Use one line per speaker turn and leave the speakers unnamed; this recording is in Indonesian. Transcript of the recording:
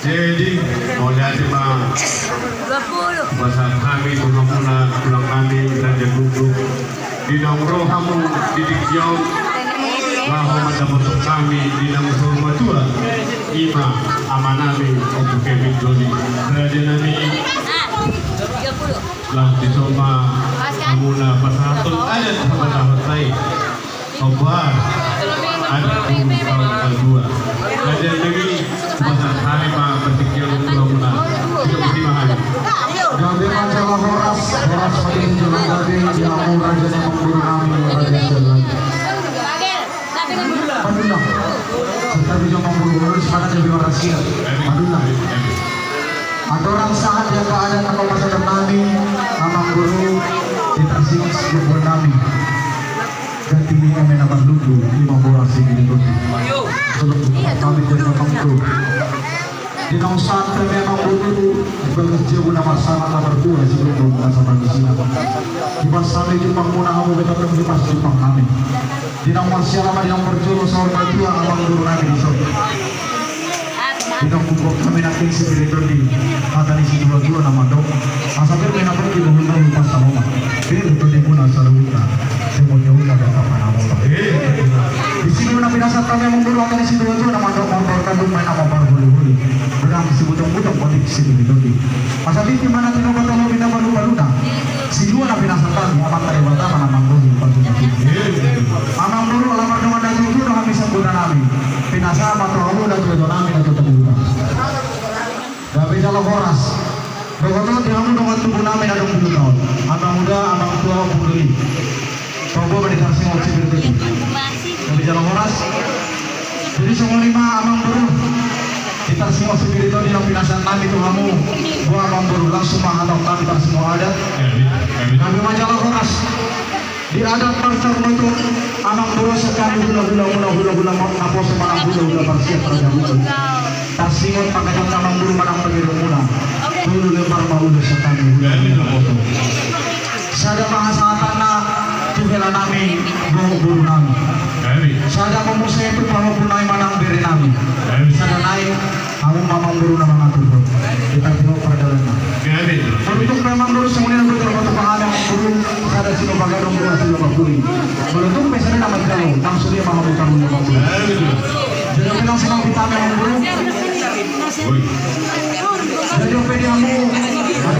Jadi oleh Adima
20.
bahasa kami tunamuna tulang kami raja duduk di roh kamu didik jauh bahwa mendapat kami di dalam rumah tua ima amanami untuk kami joli raja nami
30.
lah disoma amuna pasatun ada kepada hotai obar ada tahun kedua raja negeri bahasa kami mah berpikir tunamuna itu mesti mahal.
Gabi majalah horas hadir jalan gabi yang mau raja yang memburu kami raja jalan. Padunang, tetapi yang memburu harus pada jadi orang siap. Padunang. Ada orang saat yang keadaan atau masa depan amang guru ditaksir sebelum kami. Dan tinggi kami nama dulu 50 orang sini itu. Sebelum kami jadi amang guru. Di nausan kami amang guru bekerja guna masalah nomor 2 sebelum berbuka sama di sini. Di masa ini jumpa guna kamu betul di pas jumpa kami. Di nomor siapa yang berjuru soal batu amang guru kami di sana. Kita kumpul kami nanti sebelum di kata di sini dua nama dok. Asal kami nak pergi menghubung pas sama. Biar itu di guna saluta. Semuanya ulah dapat nama. Di sini nak binasa kami memburu kami di sini dua nama dok. Motor kandung main apa baru-baru. Berang si butang-butang politik sini di. Asal di mana kita bertemu bina baru-baru dah. Si dua nak binasa kami amat dari pertama nama guru pagi. Amang guru alamar dengan daju itu dah kami sempurna kami. Binasa matro kamu dan juga kami dan juga Gabi jalan horas. Begitu kamu dengan tubuh kami ada 10 tahun. Anak muda, anak tua, putri. Coba berdikasi ngoci berdiri. Gabi jalan horas. Jadi semua 5 amang guru. Kita semua spirito di pinasan kami itu kamu. Gua amang guru langsung menghadap kami tak semua adat. Kami majalah horas. Di adat pasar itu amang guru sekali hula napos semanang hula bersiap terjadi. Tasingon pagkatang amang guru manang pagiro muna. Dulu lempar mahula sekali hula foto. Sada mahasatan na tuhela namin guru namin. Sada pemusay itu bahwa punay manang beri namin. Sada naik amang mamang guru na mga turut. Kita tengok perjalanan. Untuk memang guru semuanya berterima kasih guru sada sino bagadong guru sino baguri. Beruntung pesannya nama jauh langsung dia mau kamu nama guru. Jadi bilang sama kita memang